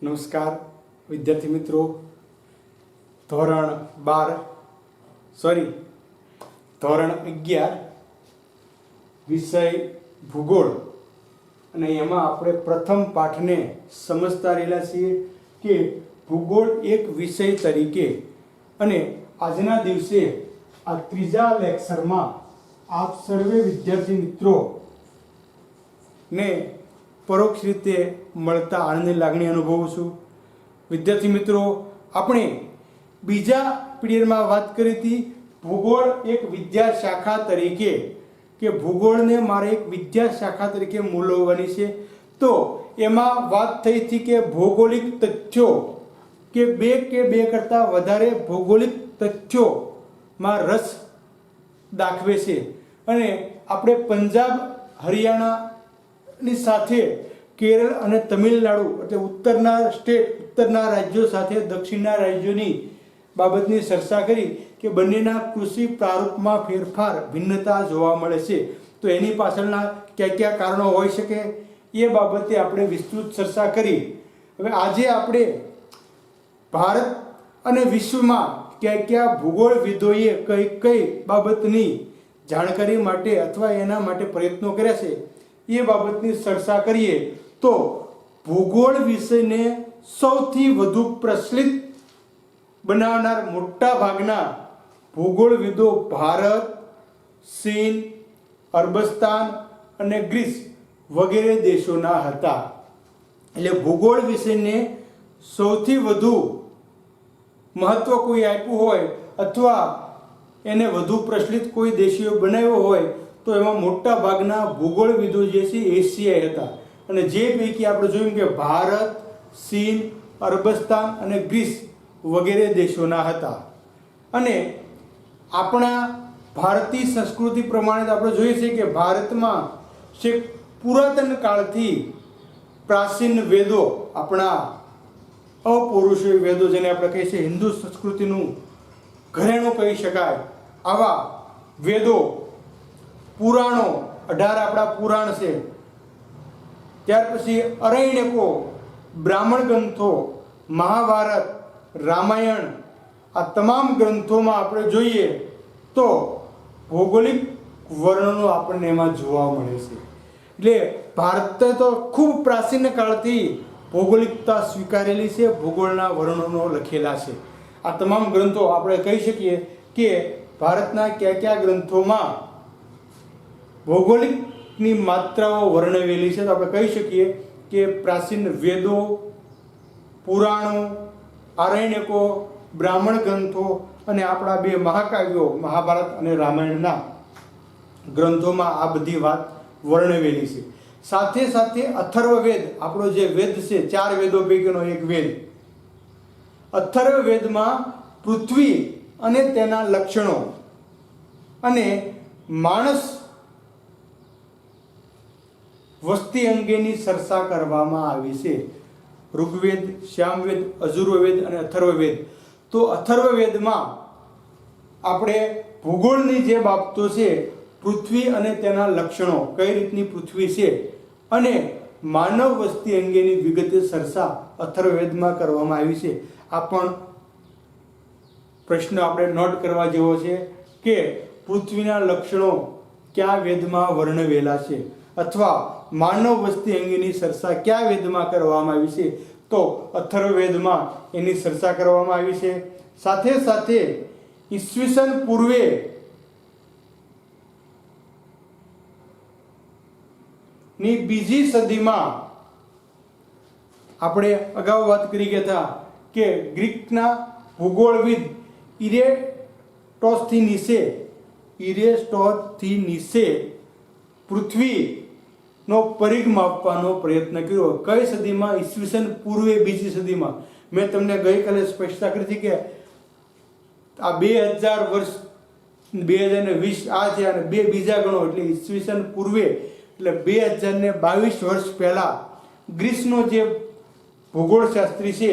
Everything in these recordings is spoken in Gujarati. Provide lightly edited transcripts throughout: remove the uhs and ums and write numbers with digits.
નમસ્કાર વિદ્યાર્થી મિત્રો, ધોરણ 11 વિષય ભૂગોળ અને એમાં આપણે પ્રથમ પાઠને સમજતા રહેલા છીએ કે ભૂગોળ એક વિષય તરીકે, અને આજના દિવસે આ ત્રીજા લેક્ચરમાં આપ સર્વે વિદ્યાર્થી મિત્રો ને પરોક્ષ રીતે મળતા આનંદની લાગણી અનુભવું છું. વિદ્યાર્થી મિત્રો, આપણે બીજા પીરિયડમાં વાત કરી હતી ભૂગોળ એક વિદ્યા શાખા તરીકે, કે ભૂગોળને મારે એક વિદ્યા શાખા તરીકે મૂલવવાની છે. તો એમાં વાત થઈ હતી કે ભૌગોલિક તથ્યો કે બે કરતાં વધારે ભૌગોલિક તથ્યોમાં રસ દાખવે છે, અને આપણે પંજાબ, હરિયાણાની સાથે કેરળ અને તમિલનાડુ એટલે ઉત્તરના રાજ્યો સાથે દક્ષિણના રાજ્યોની બાબતની ચર્ચા કરી કે બંનેના કૃષિ પ્રારૂપમાં ફેરફાર, ભિન્નતા જોવા મળે છે. તો એની પાછળના કયા કારણો હોઈ શકે એ બાબતે આપણે વિસ્તૃત ચર્ચા કરી. હવે આજે આપણે ભારત અને વિશ્વમાં કયા ભૂગોળવિદોએ કઈ બાબતની જાણકારી માટે અથવા એના માટે પ્રયત્નો કર્યા છે એ બાબતની ચર્ચા કરીએ. તો ભૂગોળ વિષયને સૌથી વધુ પ્રચલિત બનાવનાર મોટા ભાગના ભૂગોળવિદો ભારત, ચીન, અરબસ્તાન અને ગ્રીસ વગેરે દેશોના હતા. એટલે ભૂગોળ વિષયને સૌથી વધુ મહત્વ કોઈ આપ્યું હોય અથવા એને વધુ પ્રચલિત કોઈ દેશીઓ બનાવ્યો હોય તો એમાં મોટા ભાગના ભૂગોળવિદો જે છે એશિયાઈ હતા. અને જે પૈકી આપણે જોયું કે ભારત, ચીન, અરબસ્તાન અને ગ્રીસ વગેરે દેશોના હતા. અને આપણા ભારતીય સંસ્કૃતિ પ્રમાણે આપણે જોઈએ છીએ કે ભારતમાં છેક પુરાતન કાળથી પ્રાચીન વેદો, આપણા અપૌરુષેય વેદો જેને આપણે કહીએ છીએ હિન્દુ સંસ્કૃતિનું ઘરેણું કહી શકાય, આવા વેદો, પુરાણો, 18 આપણા પુરાણ છે, ત્યાર પછી અરણ્યકો, બ્રાહ્મણ ગ્રંથો, મહાભારત, રામાયણ, આ તમામ ગ્રંથોમાં આપણે જોઈએ તો ભૌગોલિક વર્ણનો આપણને એમાં જોવા મળે છે. એટલે ભારતે તો ખૂબ પ્રાચીન કાળથી ભૌગોલિકતા સ્વીકારેલી છે, ભૂગોળના વર્ણનો લખેલા છે. આ તમામ ગ્રંથો આપણે કહી શકીએ કે ભારતના કયા ગ્રંથોમાં ભૌગોલિકની માત્રાઓ વર્ણવેલી છે. તો આપણે કહી શકીએ કે પ્રાચીન વેદો, પુરાણો, આરણ્યકો, બ્રાહ્મણ ગ્રંથો અને આપણા 2 મહાકાવ્યો મહાભારત અને રામાયણના ગ્રંથોમાં આ બધી વાત વર્ણવેલી છે. સાથે સાથે અથર્વવેદ, આપણો જે વેદ છે 4 વેદો પૈકીનો એક વેદ, અથર્વવેદમાં પૃથ્વી અને તેના લક્ષણો અને માણસ વસ્તી અંગેની ચર્ચા કરવામાં આવી છે. ઋગ્વેદ, સામવેદ, અજુર્વેદ અને અથર્વવેદ. તો અથર્વવેદમાં આપણે ભૂગોળની જે બાબતો છે, પૃથ્વી અને તેના લક્ષણો, કઈ રીતની પૃથ્વી છે અને માનવ વસ્તી અંગેની વિગતે ચર્ચા અથર્વવેદમાં કરવામાં આવી છે. આ પણ પ્રશ્ન આપણે નોટ કરવા જેવો છે કે પૃથ્વીના લક્ષણો કયા વેદમાં વર્ણવેલા છે, અથવા માનવ વસ્તી અંગેની ચર્ચા કયા વેદમાં કરવામાં આવી છે. તો અથર્વવેદમાં એની ચર્ચા કરવામાં આવી છે. સાથે સાથે ઈસવીસન પૂર્વે ની 2જી સદીમાં આપણે અગાઉ વાત કરી ગયા હતા કે ગ્રીકના ભૂગોળવિદ ઇરેસ્ટોથીનીસે પૃથ્વીનો પરિઘ માપવાનો પ્રયત્ન કર્યો. કઈ સદીમાં? ઈસવીસન પૂર્વે 2જી સદીમાં. મેં તમને ગઈકાલે સ્પષ્ટતા કરી હતી કે આ 2000 વર્ષ, 2020 આ છે અને 2 બીજા ગણો એટલે ઈસવીસન પૂર્વે એટલે 2022 વર્ષ પહેલા ગ્રીસનો જે ભૂગોળશાસ્ત્રી છે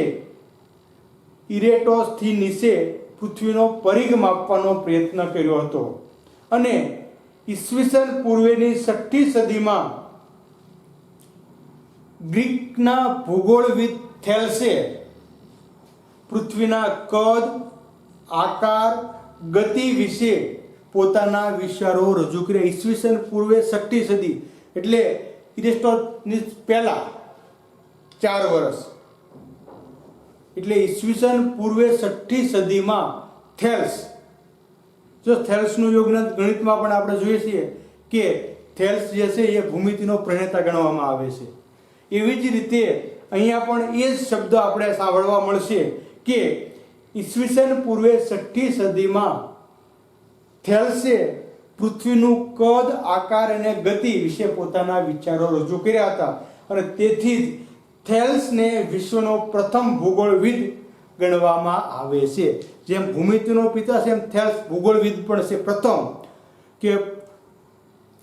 ઇરેસ્ટોથીનીસે પૃથ્વીનો પરિઘ માપવાનો પ્રયત્ન કર્યો હતો. અને ઈસવીસન પૂર્વેની 6ઠી સદીમાં ગ્રીકના ભૂગોળવિદ થેલ્સે પૃથ્વીના કદ, આકાર, ગતિ વિશે પોતાના વિચારો રજૂ કર્યા. ઈસવીસન પૂર્વે 6મી સદી એટલે એરિસ્ટોટલ પહેલા 4 વર્ષ એટલે ઈસવીસન પૂર્વે 6મી સદીમાં થેલ્સ, જો થેલ્સનું યોગદાન ગણિતમાં પણ આપણે જોઈએ છીએ કે થેલ્સ જે છે એ ભૂમિતિનો પ્રણેતા ગણવામાં આવે છે. એવી જ રીતે અહીંયા પણ એ જ શબ્દ આપણે સાંભળવા મળશે કે ઈસવીસન પૂર્વે 6મી સદીમાં થેલ્સે પૃથ્વીનું કદ, આકાર અને ગતિ વિશે પોતાના વિચારો રજૂ કર્યા હતા અને તેથી જ થેલ્સને વિશ્વનો પ્રથમ ભૂગોળવિદ ગણવામાં આવે છે. જેમ ભૂમિતિનો પિતા છે એમ થેલ્સ ભૂગોળવિદ પણ છે. પ્રથમ કે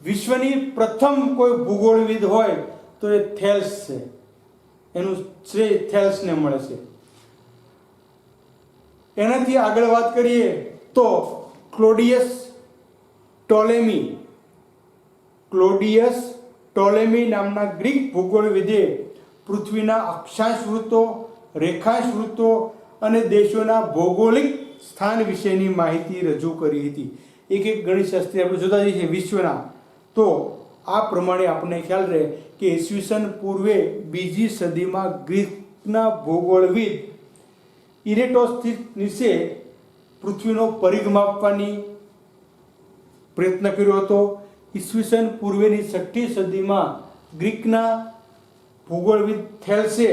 વિશ્વની પ્રથમ કોઈ ભૂગોળવિદ હોય તો એ થેલ્સ છે, એનું શ્રેય થેલ્સને મળે છે. એનાથી આગળ વાત કરીએ તો ક્લોડિયસ ટોલેમી નામના ગ્રીક ભૂગોળવિદે પૃથ્વીના અક્ષાંશ વૃત્તો, રેખાંશ વૃત્તો અને દેશોના ભૌગોલિક સ્થાન વિશેની માહિતી રજૂ કરી હતી. એક ગણિતશાસ્ત્રી આપણે જોતા જઈએ છીએ વિશ્વના, તો આ પ્રમાણે આપણને ખ્યાલ રહે કે ઈસવીસન પૂર્વે 2જી સદીમાં ગ્રીકના ભૂગોળવિદ ઇરેટોસ્થીનીસે પૃથ્વીનો પરિઘ માપવાની પ્રયત્ન કર્યો હતો. ઈસવીસન પૂર્વેની 6મી સદીમાં ગ્રીકના ભૂગોળવિદ થેલ્સે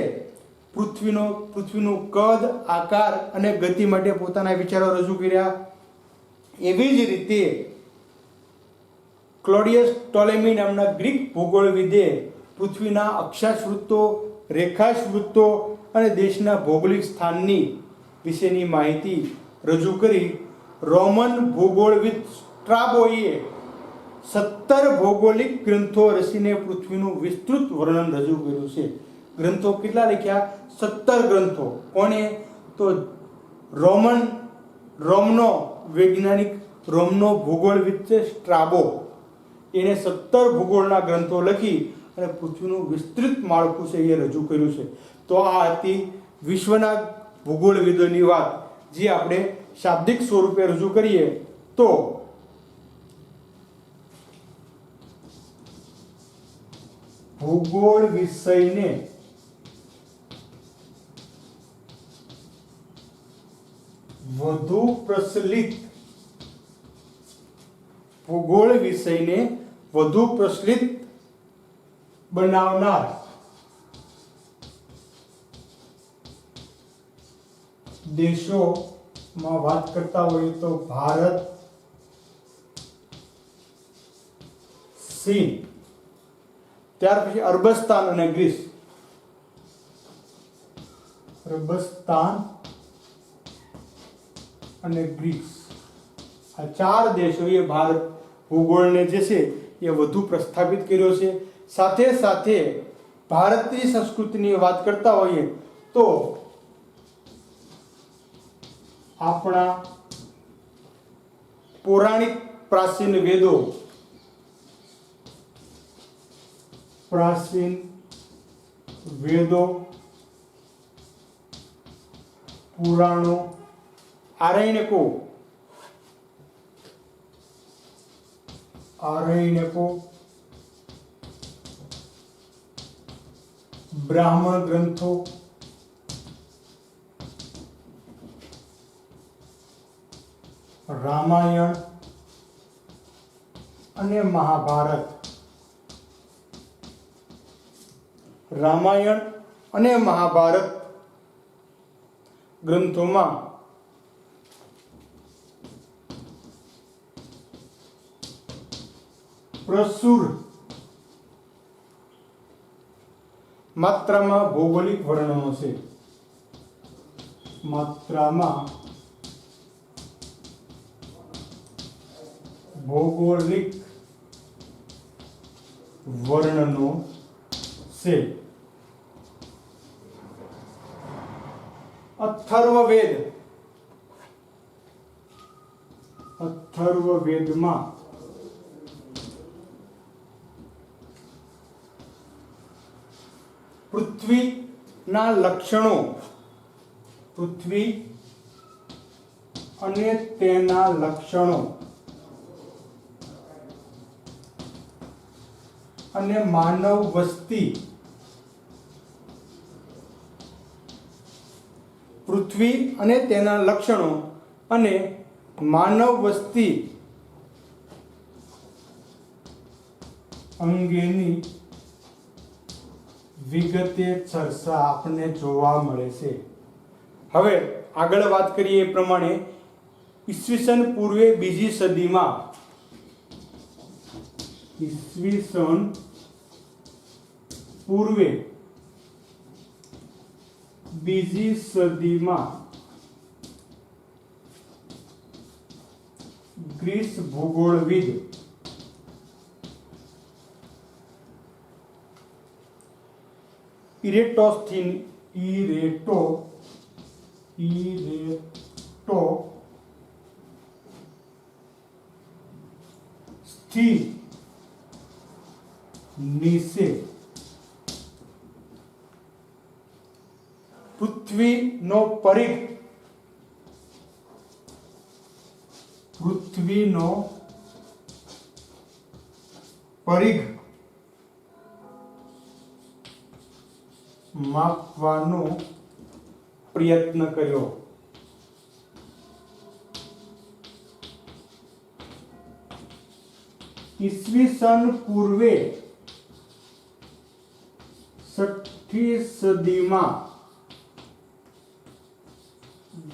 પૃથ્વીનું કદ, આકાર અને ગતિ માટે પોતાના વિચારો રજૂ કર્યા. એવી જ રીતે ક્લોડિયસ ટોલેમી નામના ગ્રીક ભૂગોળવિદે પૃથ્વીના અક્ષાંશ વૃત્તો, રેખાંશ વૃત્તો અને દેશના ભૌગોલિક સ્થાનની વિશેની માહિતી રજૂ કરી. રોમન ભૂગોળવિદ સ્ટ્રાબોએ 17 ભૌગોલિક ગ્રંથો રચીને પૃથ્વીનું વિસ્તૃત વર્ણન રજૂ કર્યું છે. ગ્રંથો કેટલા લખ્યા? 17 ગ્રંથો. કોણે? તો રોમનો વૈજ્ઞાનિક, રોમનો ભૂગોળવિદ છે સ્ટ્રાબો. એને 17 ભૂગોળના ગ્રંથો લખી અને પૃથ્વીનું વિસ્તૃત માળખું છે એ રજૂ કર્યું છે. તો આ હતી વિશ્વના ભૂગોળવિદોની વાત, જે આપણે શાબ્દિક સ્વરૂપે રજૂ કરીએ તો ભૂગોળ વિષયને વધુ પ્રચલિત બનાવનાર દેશોમાં વાત કરતા હોઈએ તો ભારત, ચીન, ત્યાર પછી અરબસ્તાન અને ગ્રીસ. આ 4 દેશોએ ભારત ભૂગોળને જે છે એ વધુ પ્રસ્થાપિત કર્યો છે. સાથે સાથે ભારતીય સંસ્કૃતિની વાત કરતા હોઈએ તો આપણા પૌરાણિક પ્રાચીન વેદો, પુરાણો, આરણ્યકો, બ્રાહ્મણ ગ્રંથો, રામાયણ અને મહાભારત. ગ્રંથોમાં પ્રચુર માત્રામાં ભૌગોલિક વર્ણનો છે. અથર્વવેદમાં ના લક્ષણો, પૃથ્વી અને તેના લક્ષણો અને માનવ વસ્તી, પૃથ્વી અને તેના લક્ષણો અને માનવ વસ્તી અંગેની વિગતે ચર્ચા આપણને જોવા મળે છે. હવે આગળ વાત કરીએ એ પ્રમાણે ઈસવીસન પૂર્વે બીજી સદીમાં, ઈસવીસન પૂર્વે બીજી સદીમાં ગ્રીસ ભૂગોળવિદ ઇરેટોસ્થીનીસે પૃથ્વીનો પરિઘ માપવાનો પ્રયત્ન કર્યો. ઈસવીસન પૂર્વે 6ઠી સદીમાં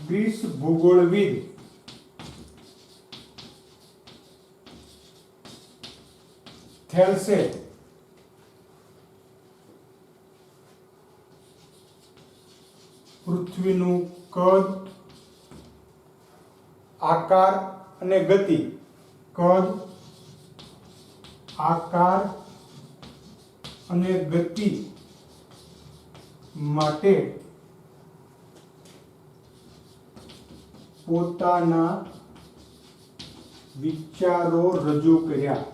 ગ્રીસ ભૂગોળવિદ થેલ્સે પૃથ્વીનું કદ, આકાર અને ગતિ, કદ, આકાર અને ગતિ માટે પોતાના વિચારો રજૂ કર્યા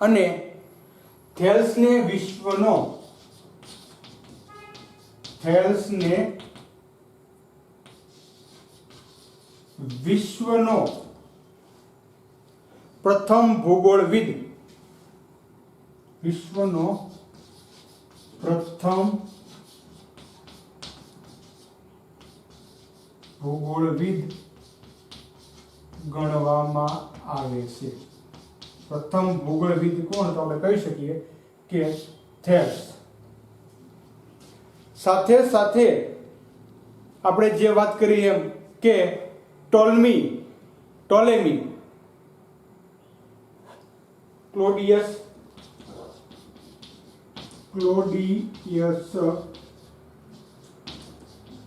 અને થેલ્સને વિશ્વનો પ્રથમ ભૂગોળવિદ ગણવામાં આવે છે. પ્રથમ ભૂગોળવિદ કોણ? તો આપણે કહી શકીએ કે થેલ્સ. સાથે સાથે આપણે જે વાત કરી એમ કે ટોલેમી ક્લોડિયસ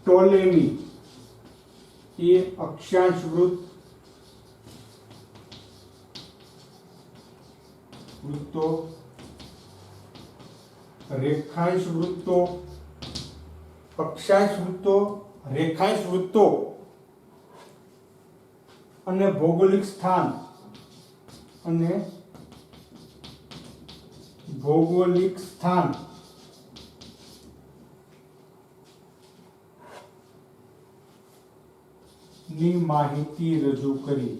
ટોલેમી એ અક્ષાંશ વૃત્તો, રેખાંશ વૃત્તો, અક્ષાંશ વૃત્તો, રેખાંશ વૃત્તો અને ભૌગોલિક સ્થાન ની માહિતી રજૂ કરી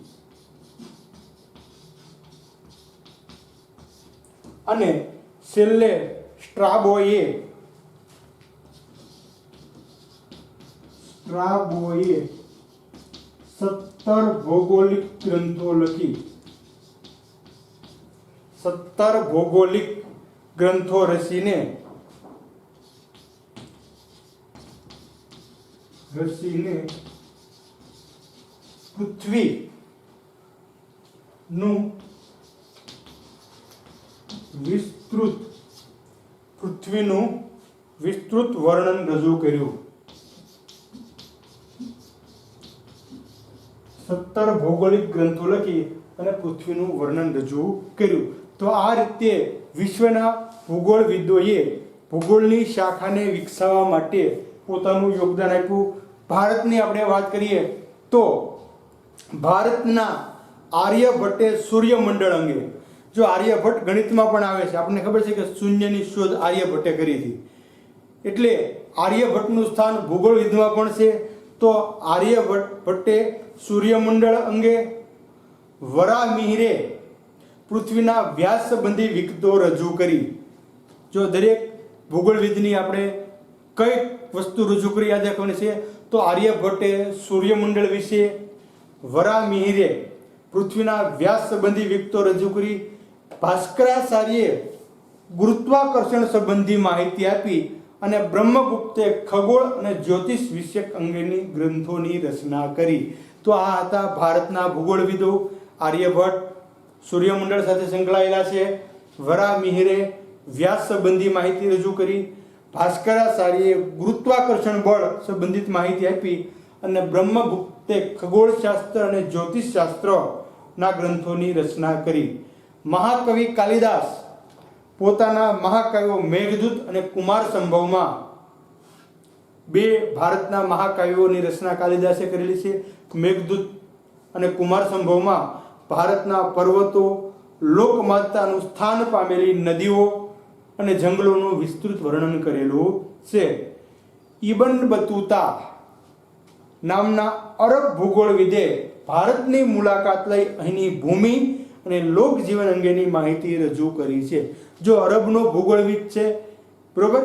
અને છેલ્લે સ્ટ્રાબોએ 17 ભૌગોલિક ગ્રંથો રચીને પૃથ્વીનું વિસ્તૃત વર્ણન રજૂ કર્યું. 17 ભૌગોલિક ગ્રંથો લખી અને પૃથ્વીનું વર્ણન રજૂ કર્યું. તો આ રીતે વિશ્વના ભૂગોળવિદોએ ભૂગોળની શાખાને વિકસાવવા માટે પોતાનું યોગદાન આપ્યું. ભારતની આપણે વાત કરીએ તો ભારતના આર્યભટ્ટે સૂર્યમંડળ અંગે જો આર્યભટ્ટ ગણિતમાં પણ આવે છે, આપણને ખબર છે કે શૂન્યની શોધ આર્યભટ્ટે કરી હતી, એટલે આર્યભટ્ટનું સ્થાન ભૂગોળવિદમાં પણ છે. તો આર્યભટ્ટે સૂર્યમંડળ અંગે વરામિહિરે પૃથ્વીના વ્યાસ સંબંધી વિગતો રજૂ કરી. જો દરેક ભૂગોળવિદની આપણે કઈ વસ્તુ રજૂ કરી યાદ રાખવાની છે, તો આર્યભટ્ટે સૂર્યમંડળ વિશે, વરામિહિરે પૃથ્વીના વ્યાસ સંબંધી વિગતો રજૂ કરી, ભાસ્કરાચાર્યે ગુરુત્વાકર્ષણ સંબંધી માહિતી આપી અને બ્રહ્મગુપ્તે ખગોળ અને જ્યોતિષ વિષયક અંગેની ગ્રંથોની રચના કરી. તો આ હતા ભારતના ભૂગોળવિદો. આર્યભટ્ટ સૂર્યમંડળ સાથે સંકળાયેલા છે, વરામિહિરે વ્યાસ સંબંધી માહિતી રજૂ કરી, ભાસ્કરાચાર્યએ ગુરુત્વાકર્ષણ બળ સંબંધિત માહિતી આપી અને બ્રહ્મગુપ્તે ખગોળશાસ્ત્ર અને જ્યોતિષશાસ્ત્રના ગ્રંથોની રચના કરી. મહાકવિ કાલિદાસ પોતાના મહાકાવ્યો મેઘદૂત અને કુમાર સંભવમાં, બે ભારતના મહાકાવ્યોની રચના કાલિદાસે કરેલી છે. મેઘદૂત અને કુમાર સંભવમાં ભારતના પર્વતો, લોકમાતાનું સ્થાન પામેલી નદીઓ અને જંગલોનું વિસ્તૃત વર્ણન કરેલું છે. ઇબન બતુતા નામના અરબ ભૂગોળવિદે ભારતની મુલાકાત લઈ અહીંની ભૂમિ અને લોકજીવન અંગેની માહિતી રજૂ કરી છે. જો અરબનો ભૂગોળવિદ છે, બરોબર,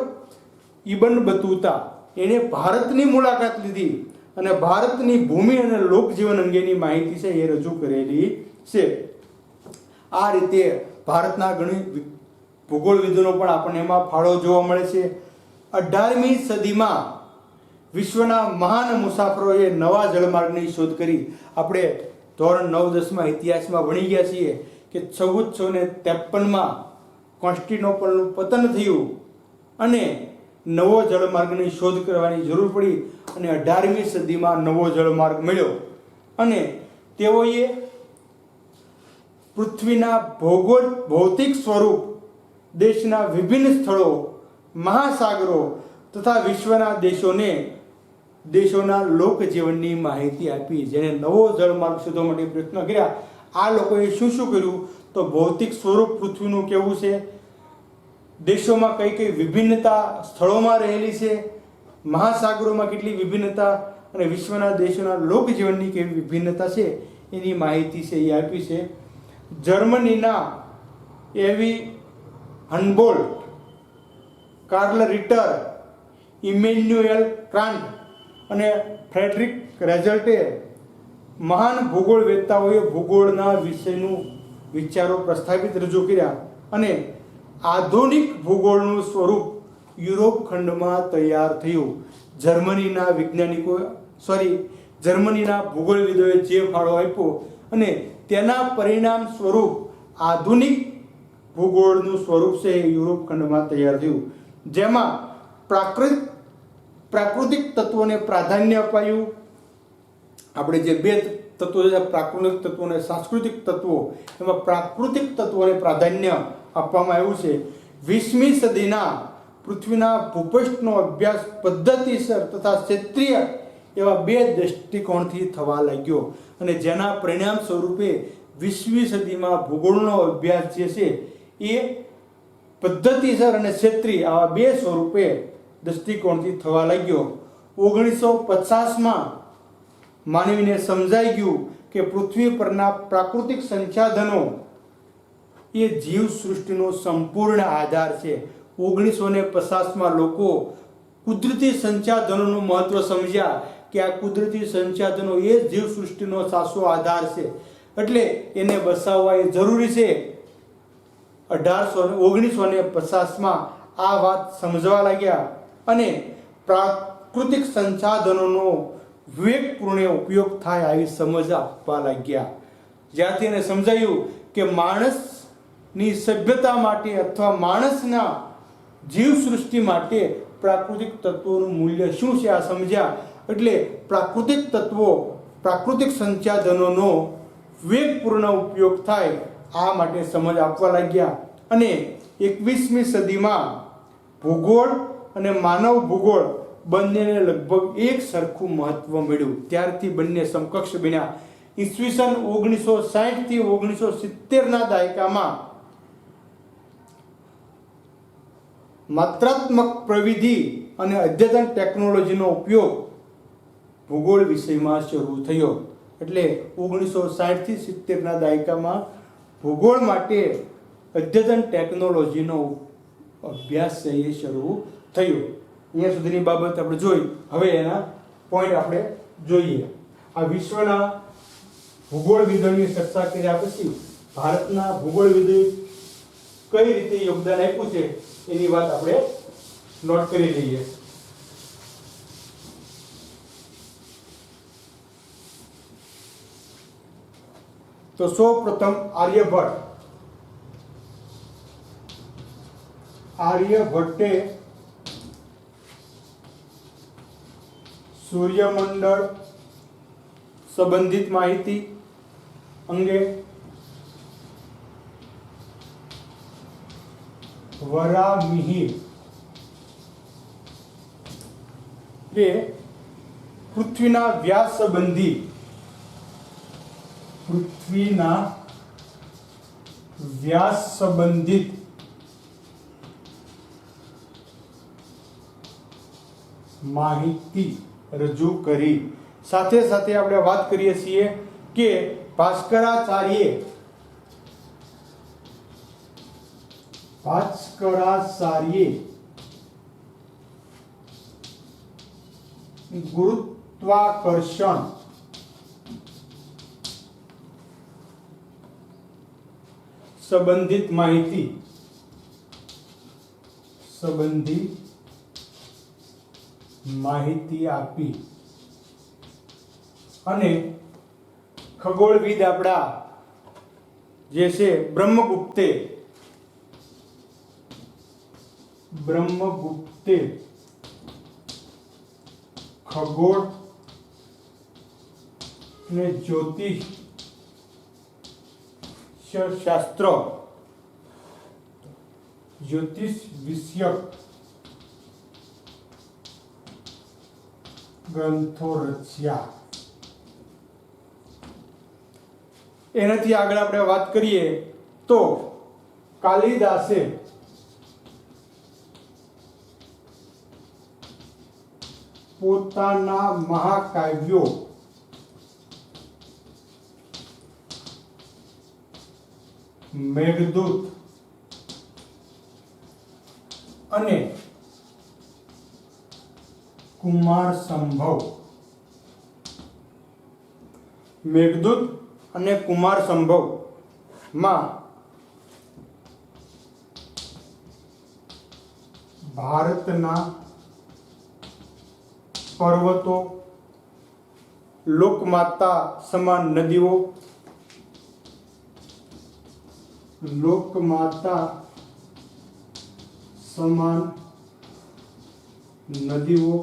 ઇબન બતુતા, એણે ભારતની મુલાકાત લીધી અને ભારતની ભૂમિ અને લોકજીવન અંગેની માહિતી છે એ રજૂ કરેલી છે. આ રીતે ભારતના ઘણી ભૂગોળવિદોનો પણ આપણને એમાં ફાળો જોવા મળે છે. 18મી સદીમાં વિશ્વના મહાન મુસાફરોએ નવા જળમાર્ગની શોધ કરી. આપણે ધોરણ 9-10માં ઇતિહાસમાં ભણી ગયા છીએ કે 1453માં કોન્સ્ટેન્ટિનોપલનું પતન થયું અને નવો જળમાર્ગની શોધ કરવાની જરૂર પડી અને 18મી સદીમાં નવો જળમાર્ગ મળ્યો અને તેઓએ પૃથ્વીના ભૌતિક સ્વરૂપ, દેશના વિભિન્ન સ્થળો, મહાસાગરો તથા વિશ્વના દેશોના લોકજીવનની માહિતી આપી. જેને નવો જળમાર્ગ શોધવા માટે પ્રયત્ન કર્યા, આ લોકોએ શું શું કર્યું, તો ભૌતિક સ્વરૂપ પૃથ્વીનું કેવું છે, દેશોમાં કઈ કઈ વિભિન્નતા સ્થળોમાં રહેલી છે, મહાસાગરોમાં કેટલી વિભિન્નતા અને વિશ્વના દેશોના લોકજીવનની કેવી વિભિન્નતા છે એની માહિતી છે એ આપી છે. જર્મનીના એવી હનબોલ્ટ, કાર્લ રિટર, ઇમેન્યુએલ કાન્ટ અને ફ્રેડરિક રેઝલ્ટે મહાન ભૂગોળવેત્તાઓએ ભૂગોળના વિષયનું વિચારો પ્રસ્થાપિત રજૂ કર્યા અને આધુનિક ભૂગોળનું સ્વરૂપ યુરોપ ખંડમાં તૈયાર થયું. જર્મનીના ભૂગોળવિદોએ જે ફાળો આપ્યો અને તેના પરિણામ સ્વરૂપ આધુનિક ભૂગોળનું સ્વરૂપ છે એ યુરોપ ખંડમાં તૈયાર થયું. જેમાં પ્રાકૃતિક તત્વોને પ્રાધાન્ય અપાયું. આપણે જે બે તત્વો છે, પ્રાકૃતિક તત્વો અને સાંસ્કૃતિક તત્વો, એમાં પ્રાકૃતિક તત્વોને પ્રાધાન્ય આપવામાં આવ્યું છે. 20મી સદીના પૃથ્વીના ભૂપૃષ્ઠનો અભ્યાસ પદ્ધતિસર તથા ક્ષેત્રીય એવા બે દ્રષ્ટિકોણથી થવા લાગ્યો અને જેના પરિણામ સ્વરૂપે 20મી સદીમાં ભૂગોળનો અભ્યાસ જે છે એ પદ્ધતિસર અને ક્ષેત્રીય આવા બે સ્વરૂપે દ્રષ્ટિકોણથી થવા લાગ્યો. 1950માં માનવીને સમજાઈ ગયું કે પૃથ્વી પરના પ્રાકૃતિક સંસાધનો એ જીવ સૃષ્ટિનો સંપૂર્ણ આધાર છે. 1950માં લોકો કુદરતી સંસાધનોનું મહત્વ સમજ્યા કે આ કુદરતી સંસાધનો એ જીવ સૃષ્ટિનો સાચો આધાર છે, એટલે એને બચાવવા એ જરૂરી છે. 1950માં આ વાત સમજવા લાગ્યા અને પ્રાકૃતિક સંસાધનોનો વિવેકપૂર્ણ ઉપયોગ થાય આવી સમજ આપવા લાગ્યા. જ્યાંથી એને સમજાયું કે માણસની સભ્યતા માટે અથવા માણસના જીવ સૃષ્ટિ માટે પ્રાકૃતિક તત્વોનું મૂલ્ય શું છે આ સમજ્યા, એટલે પ્રાકૃતિક તત્વો, પ્રાકૃતિક સંસાધનોનો વિવેકપૂર્ણ ઉપયોગ થાય આ માટે સમજ આપવા લાગ્યા. અને 21મી સદીમાં ભૂગોળ અને માનવ ભૂગોળ બંનેને લગભગ એક સરખું મહત્વ મળ્યું. ત્યારથી બંને સમકક્ષ બન્યા. ઈસવીસન 1960 થી 1970ના દાયકામાં માત્રાત્મક પ્રવિધિ અને અદ્યતન ટેકનોલોજીનો ઉપયોગ ભૂગોળ વિષયમાં શરૂ થયો. એટલે 1960 થી 70ના દાયકામાં ભૂગોળ માટે અદ્યતન ટેકનોલોજીનો અભ્યાસ છે એ શરૂ થયો. અહીંયા સુધીની બાબત આપણે જોઈ. હવે એના પોઈન્ટ આપણે જોઈએ. આ વિશ્વના ભૂગોળવિદોની ચર્ચા કર્યા પછી ભારતના ભૂગોળવિદોએ કઈ રીતે યોગદાન આપ્યું છે એની વાત આપણે નોટ કરી લઈએ. તો સૌપ્રથમ આર્યભટ્ટે સૂર્યમંડળ સંબંધિત માહિતી અંગે વરામિહિર કે પૃથ્વીના વ્યાસ સંબંધિત માહિતી રજૂ કરી. સાથે સાથે આપણે વાત કરીએ છીએ કે ભાસ્કરાચાર્યે ગુરુત્વાકર્ષણ સંબંધિત માહિતી આપી. અને ખગોળવિદ આપણા જે છે બ્રહ્મગુપ્તે ખગોળ ને જ્યોતિષ વિષયક ગ્રંથો રચ્યા. એનાથી આગળ આપણે વાત કરીએ તો કાલિદાસે પોતાના મહાકાવ્યો મેઘદૂત અને કુમાર સંભવ માં ભારતના પર્વતો, લોકમાતા સમાન નદીઓ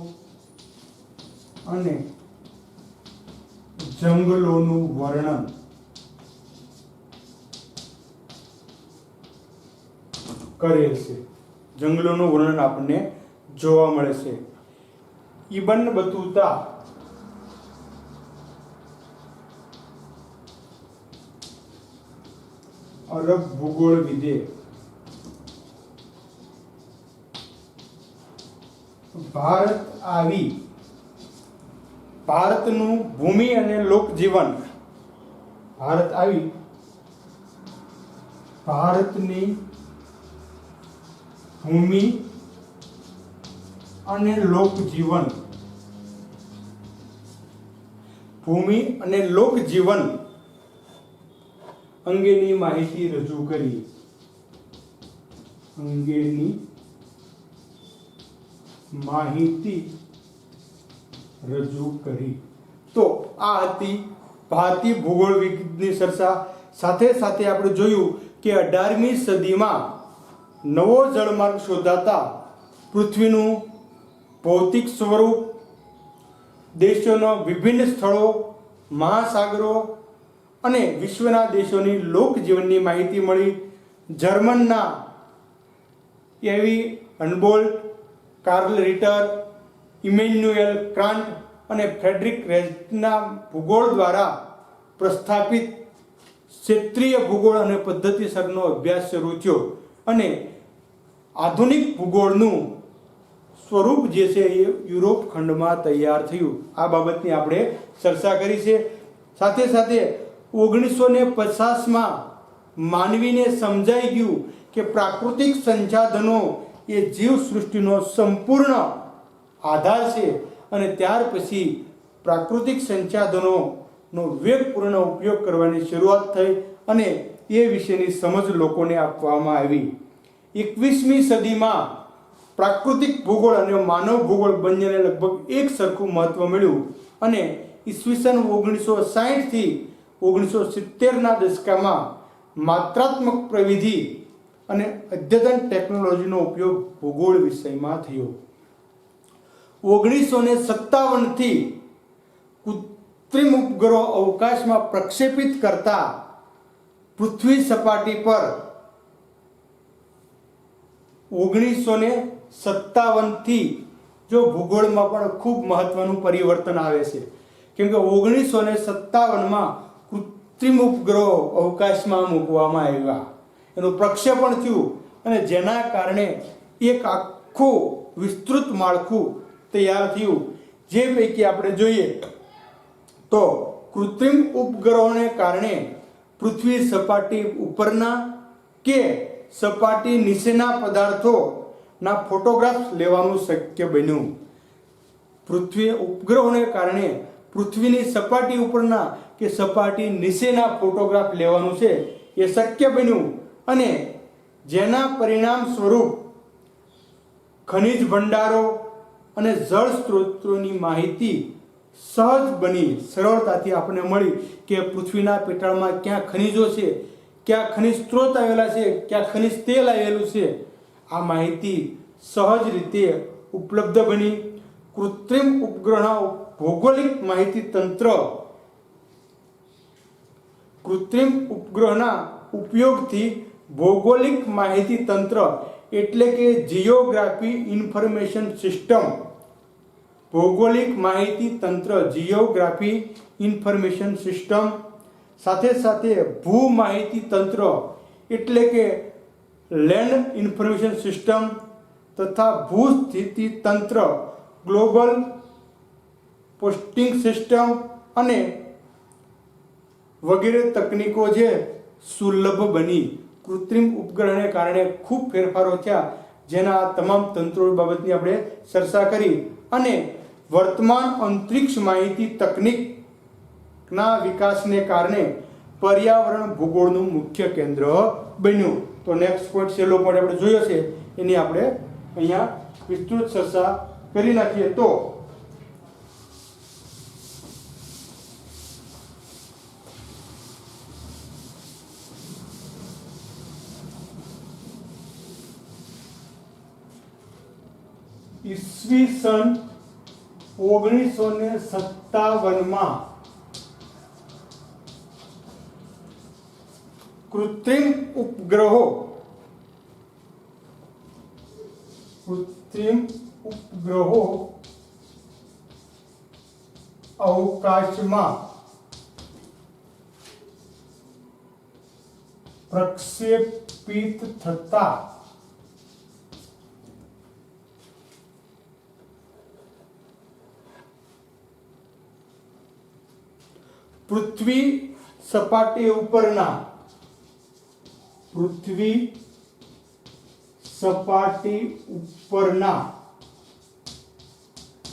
અને જંગલોનું વર્ણન કરેલ છે. જંગલોનું વર્ણન આપણને જોવા મળે છે. ઇબન બતુતા અરબ ભૂગોળવિદે ભારતનું ભૂમિ અને લોકજીવન ભારતની ભૂમિ અને લોકજીવન અંગેની માહિતી રજૂ કરી. તો આ હતી ભારતીય ભૂગોળ વિજ્ઞાનની ચર્ચા. સાથે સાથે આપણે જોયું કે 18મી સદીમાં નવો જળમાર્ગ શોધાતા પૃથ્વીનું ભૌતિક સ્વરૂપ, દેશોના વિભિન્ન સ્થળો, મહાસાગરો અને વિશ્વના દેશોની લોકજીવનની માહિતી મળી. જર્મનના એવી હનબોલ્ટ, કાર્લ રિટર, ઇમેન્યુએલ કાન્ટ અને ફ્રેડરિક રેઝના ભૂગોળ દ્વારા પ્રસ્થાપિત ક્ષેત્રીય ભૂગોળ અને પદ્ધતિસરનો અભ્યાસ શરૂ થયો. અને આધુનિક ભૂગોળનું સ્વરૂપ જે છે એ યુરોપ ખંડમાં તૈયાર થયું. આ બાબતની આપણે ચર્ચા કરી છે. સાથે સાથે 1950માં માનવીને સમજાઈ ગયું કે પ્રાકૃતિક સંસાધનો એ જીવસૃષ્ટિનો સંપૂર્ણ આધાર છે અને ત્યાર પછી પ્રાકૃતિક સંસાધનોનો વિવેકપૂર્ણ ઉપયોગ કરવાની શરૂઆત થઈ અને એ વિશેની સમજ લોકોને આપવામાં આવી. 21મી સદીમાં પ્રાકૃતિક ભૂગોળ અને માનવ ભૂગોળ બંનેને લગભગ એક સરખું મહત્વ મળ્યું અને ઈસવીસન 1960 થી 1970ના દશકામાં માત્રાત્મક પ્રવિધિ અને અદ્યતન ટેકનોલોજીનો ઉપયોગ ભૂગોળ વિષયમાં થયો. 1957 થી કૃત્રિમ ઉપગ્રહો અવકાશમાં પ્રક્ષેપિત કરતા પૃથ્વી સપાટી પર 1957 થી જો ભૂગોળમાં પણ ખૂબ મહત્વનું પરિવર્તન આવે છે, કેમ કે 1957માં કૃત્રિમ ઉપગ્રહો અવકાશમાં મૂકવામાં આવ્યા, એનું પ્રક્ષેપણ થયું અને જેના કારણે એક આખું વિસ્તૃત માળખું તૈયાર થયું. જે પૈકી આપણે જોઈએ તો કૃત્રિમ ઉપગ્રહોને કારણે પૃથ્વી સપાટી ઉપરના કે સપાટી નીચેના પદાર્થોના ફોટોગ્રાફ્સ લેવાનું શક્ય બન્યું. પૃથ્વી ઉપગ્રહોને કારણે પૃથ્વીની સપાટી ઉપરના કે સપાટી નીચેના ફોટોગ્રાફ લેવાનું છે એ શક્ય બન્યું અને જેના પરિણામ સ્વરૂપ ખનિજ ભંડારો અને જળ સ્ત્રોતોની માહિતી સહજ બની, સરળતાથી આપણને મળી કે પૃથ્વીના પેટાળમાં ક્યાં ખનિજો છે, ક્યાં ખનિજ સ્ત્રોત આવેલા છે, ક્યાં ખનિજ તેલ આવેલું છે. આ માહિતી સહજ રીતે ઉપલબ્ધ બની. કૃત્રિમ ઉપગ્રહના ભૌગોલિક માહિતી તંત્ર, કૃત્રિમ ઉપગ્રહના ઉપયોગથી ભૌગોલિક માહિતી તંત્ર એટલે કે જિયોગ્રાફી ઇન્ફોર્મેશન સિસ્ટમ, ભૌગોલિક માહિતી તંત્ર જિયોગ્રાફી ઇન્ફોર્મેશન સિસ્ટમ, સાથે સાથે ભૂ માહિતી તંત્ર એટલે કે લેન્ડ ઇન્ફોર્મેશન સિસ્ટમ તથા ભૂ સ્થિતિ તંત્ર ગ્લોબલ પોસ્ટિંગ સિસ્ટમ અને વગેરે તકનીકો જે સુલભ બની. કૃત્રિમ ઉપગ્રહને કારણે ખૂબ ફેરફારો થયા, જેના આ તમામ તંત્રો બાબતની આપણે ચર્ચા કરી અને વર્તમાન અંતરિક્ષ માહિતી તકનીકના વિકાસને કારણે પર્યાવરણ ભૂગોળનું મુખ્ય કેન્દ્ર બન્યું. તો નેક્સ્ટ પોઈન્ટ છેલ્લો પોઈન્ટ આપણે જોયો છે, એની આપણે અહીંયા વિસ્તૃત ચર્ચા કરી નાખીએ. તો ઈસવીસન 1957માં કૃત્રિમ ઉપગ્રહો અવકાશમાં પ્રક્ષેપિત થતા પૃથ્વી સપાટી ઉપરના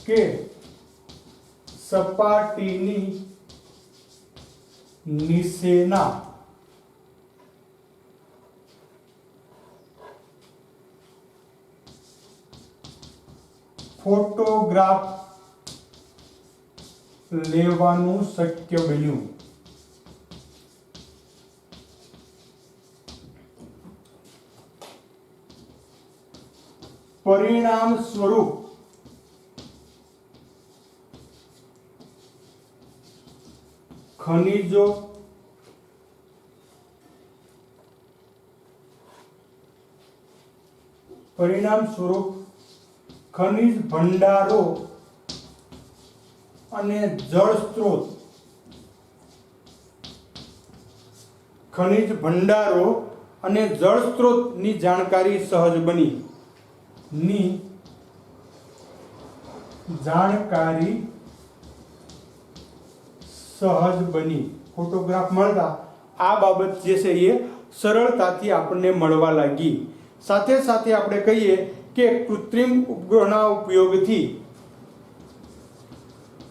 કે સપાટીની નીચેના ફોટોગ્રાફ લેવાનું શક્ય બન્યું. પરિણામ સ્વરૂપ ખનિજો ખનિજ ભંડારો અને જળ સ્ત્રોત, ખનિજ ભંડારો અને જળ સ્ત્રોતની જાણકારી સહજ બની. ની જાણકારી સહજ બની. ફોટોગ્રાફ મળતા આ બાબત જે છે એ સરળતાથી આપણને મળવા લાગી. સાથે સાથે આપણે કહીએ કે કૃત્રિમ ઉપગ્રહના ઉપયોગથી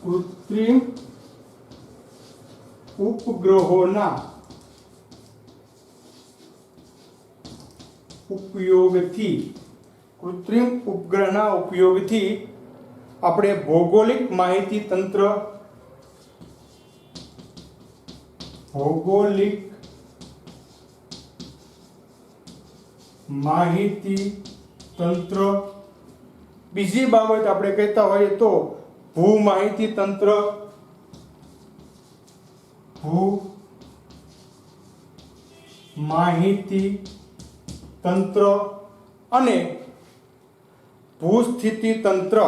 કૃત્રિમ ઉપગ્રહોના ઉપયોગથી આપણે ભૌગોલિક માહિતી તંત્ર બીજી બાબત આપણે કહેતા હોઈએ તો ભૂ માહિતી તંત્ર અને ભૂસ્થિતિ તંત્ર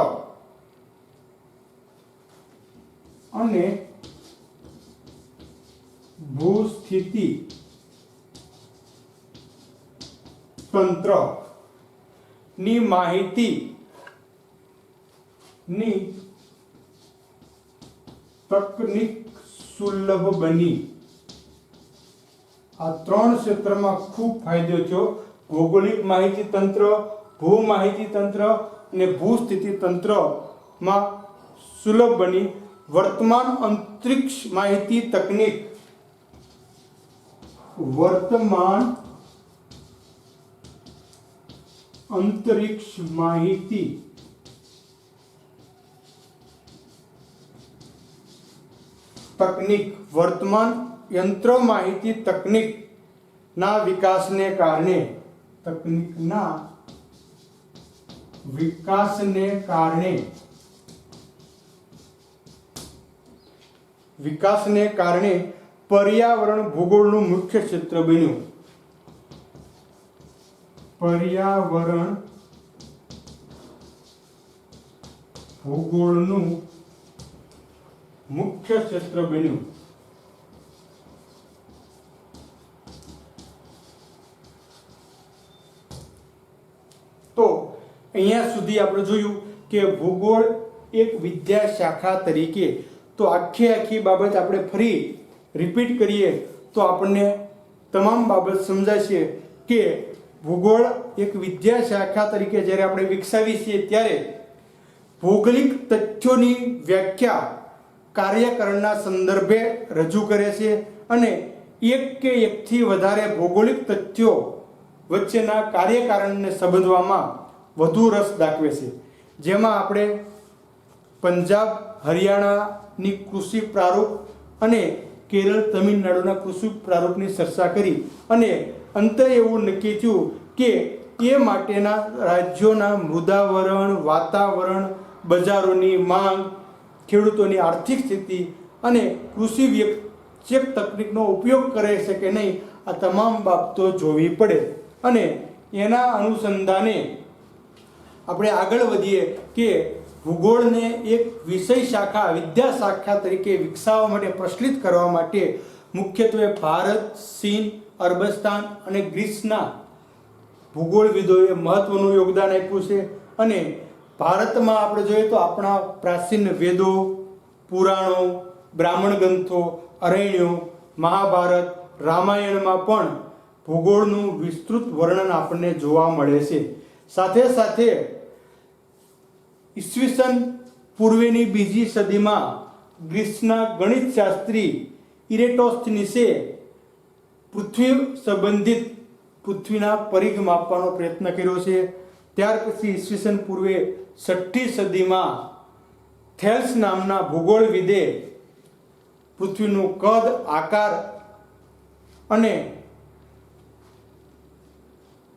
ની માહિતીની તકનીક સુલભ બની. આ ત્રણ ક્ષેત્રમાં ખૂબ ફાયદો થયો. ભૌગોલિક માહિતી તંત્ર, ભૂ માહિતી તંત્ર અને ભૂસ્થિતિ તંત્રમાં સુલભ બની. વર્તમાન અંતરિક્ષ માહિતી તકનીક વર્તમાન યંત્ર માહિતી તકનીકના વિકાસને કારણે પર્યાવરણ ભૂગોળનું મુખ્ય ક્ષેત્ર બન્યું. પર્યાવરણ ભૂગોળનું મુખ્ય ક્ષેત્ર બન્યું. તો અહીંયા સુધી આપણે જોયું કે ભૂગોળ એક વિદ્યા શાખા તરીકે. તો આખી બાબત આપણે ફરી રિપીટ કરીએ તો આપણને તમામ બાબત સમજાશે કે ભૂગોળ એક વિદ્યા શાખા તરીકે જ્યારે આપણે વિકસાવી છીએ ત્યારે ભૌગોલિક તથ્યોની વ્યાખ્યા કાર્યકરણના સંદર્ભે રજૂ કરે છે અને એક કે એકથી વધારે ભૌગોલિક તથ્યો વચ્ચેના કાર્યકારણને સમજવામાં વધુ રસ દાખવે છે. જેમાં આપણે પંજાબ હરિયાણાની કૃષિ પ્રારૂપ અને કેરળ તમિલનાડુના કૃષિ પ્રારૂપની ચર્ચા કરી અને અંતે એવું નક્કી થયું કે એ માટેના રાજ્યોના મૃદાવરણ, વાતાવરણ, બજારોની માંગ, ખેડૂતોની આર્થિક સ્થિતિ અને કૃષિ વિષયક તકનીકનો ઉપયોગ કરે છે કે નહીં, આ તમામ બાબતો જોવી પડે. અને એના અનુસંધાને આપણે આગળ વધીએ કે ભૂગોળને એક વિષય શાખા, વિદ્યા શાખા તરીકે વિકસાવવા માટે, પ્રચલિત કરવા માટે મુખ્યત્વે ભારત, ચીન, અરબસ્તાન અને ગ્રીસના ભૂગોળવિદોએ મહત્વનું યોગદાન આપ્યું છે. અને ભારતમાં આપણે જોઈએ તો આપણા પ્રાચીન વેદો, પુરાણો, બ્રાહ્મણ ગ્રંથો, અરણ્યો, મહાભારત, રામાયણમાં પણ ભૂગોળનું વિસ્તૃત વર્ણન આપણને જોવા મળે છે. સાથે સાથે ઈસવીસન પૂર્વેની બીજી સદીમાં ગ્રીસના ગણિતશાસ્ત્રી ઇરેટોસ્થનીસે પૃથ્વી સંબંધિત પૃથ્વીના પરિઘ માપવાનો પ્રયત્ન કર્યો છે. ત્યાર પછી ઈસવીસન પૂર્વે 6ઠી સદીમાં થેલ્સ નામના ભૂગોળવિદે પૃથ્વીનું કદ, આકાર અને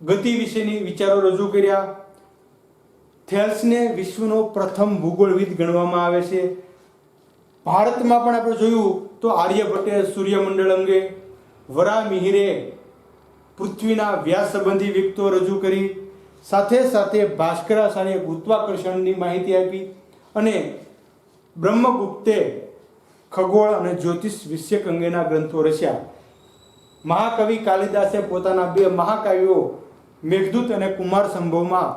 ગતિ વિશેની વિચારો રજૂ કર્યા. થેલ્સને વિશ્વનો પ્રથમ ભૂગોળવિદ ગણવામાં આવે છે. ભારતમાં પણ આપણે જોયું તો આર્યભટ્ટે સૂર્યમંડળ અંગે, વરામિહિરે પૃથ્વીના વ્યાસ સંબંધી વિગતો રજૂ કરી. સાથે સાથે ભાસ્કરાચાર્યે ગુરુત્વાકર્ષણની માહિતી આપી અને બ્રહ્મગુપ્તે ખગોળ અને જ્યોતિષ વિષયક અંગેના ગ્રંથો રચ્યા. મહાકવિ કાલિદાસે પોતાના 2 મહાકાવ્યો મેઘદૂત અને કુમાર સંભવમાં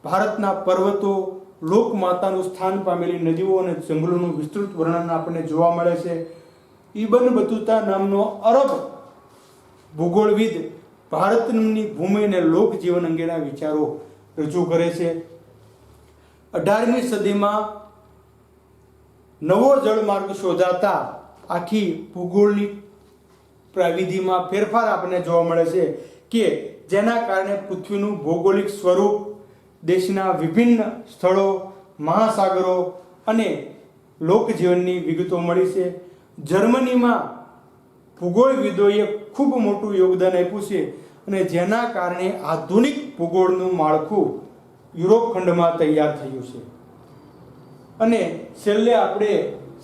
ભારતના પર્વતો, લોકમાતાનું સ્થાન પામેલી નદીઓ અને જંગલોનું વિસ્તૃત વર્ણન આપણને જોવા મળે છે. ઇબન બતુતા નામનો અરબ ભૂગોળવિદ ભારતની ભૂમિ અને લોકજીવન અંગેના વિચારો રજૂ કરે છે. 18મી સદીમાં નવો જળમાર્ગ શોધાતા આખી ભૂગોળની પ્રવિધિમાં ફેરફાર આપણને જોવા મળે છે કે જેના કારણે પૃથ્વીનું ભૌગોલિક સ્વરૂપ, દેશના વિભિન્ન સ્થળો, મહાસાગરો અને લોકજીવનની વિગતો મળી છે. જર્મનીમાં ભૂગોળવિદોએ ખૂબ મોટું યોગદાન આપ્યું છે અને જેના કારણે આધુનિક ભૂગોળનું માળખું યુરોપ ખંડમાં તૈયાર થયું છે. અને છેલ્લે આપણે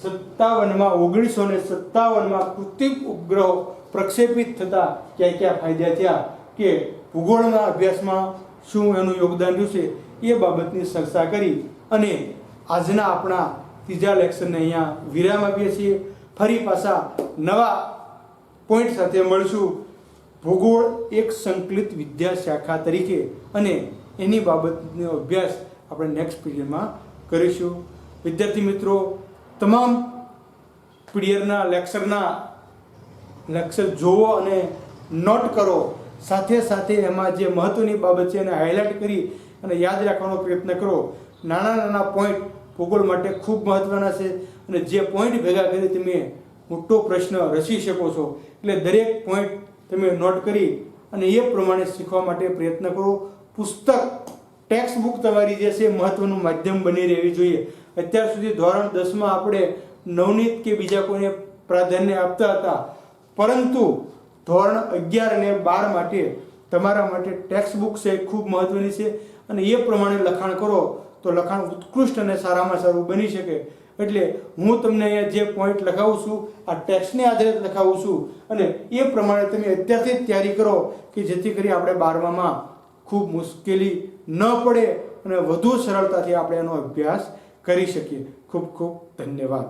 1957માં કૃત્રિમ ઉપગ્રહો પ્રક્ષેપિત થતા ક્યાં ફાયદા થયા કે ભૂગોળના અભ્યાસમાં શું એનું યોગદાન રહ્યું છે એ બાબતની ચર્ચા કરી અને આજના આપણા ત્રીજા લેક્ચરને અહીંયા વિરામ આપીએ છીએ. ફરી પાછા નવા પોઈન્ટ સાથે મળશું. ભૂગોળ એક સંકલિત વિદ્યા શાખા તરીકે અને એની બાબતનો અભ્યાસ આપણે નેક્સ્ટ પીરિયડમાં કરીશું. વિદ્યાર્થી મિત્રો, તમામ પીરિયડના લેક્ચર જોવો અને નોટ કરો. સાથે સાથે એમાં જે મહત્ત્વની બાબત છે એને હાઇલાઇટ કરી અને યાદ રાખવાનો પ્રયત્ન કરો. નાના પોઈન્ટ ભૂગોળ માટે ખૂબ મહત્ત્વના છે અને જે પોઈન્ટ ભેગા કરી તમે મોટો પ્રશ્ન રચી શકો છો. એટલે દરેક પોઈન્ટ તમે નોટ કરી અને એ પ્રમાણે શીખવા માટે પ્રયત્ન કરો. પુસ્તક, ટેક્સ્ટ બુક તમારી જે છે મહત્ત્વનું માધ્યમ બની રહેવી જોઈએ. અત્યાર સુધી ધોરણ 10માં આપણે નવનીત કે બીજા કોઈને પ્રાધાન્ય આપતા હતા, પરંતુ ધોરણ 11 અને 12 માટે તમારા માટે ટેક્સ્ટ બુક છે ખૂબ મહત્ત્વની છે અને એ પ્રમાણે લખાણ કરો તો લખાણ ઉત્કૃષ્ટ અને સારામાં સારું બની શકે. એટલે હું તમને અહીંયા જે પોઈન્ટ લખાવું છું આ ટેક્સ્ટને આધારે લખાવું છું અને એ પ્રમાણે તમે અત્યારથી જ તૈયારી કરો કે જેથી કરી આપણે 12માં ખૂબ મુશ્કેલી ન પડે અને વધુ સરળતાથી આપણે એનો અભ્યાસ કરી શકીએ. ખૂબ ખૂબ ધન્યવાદ.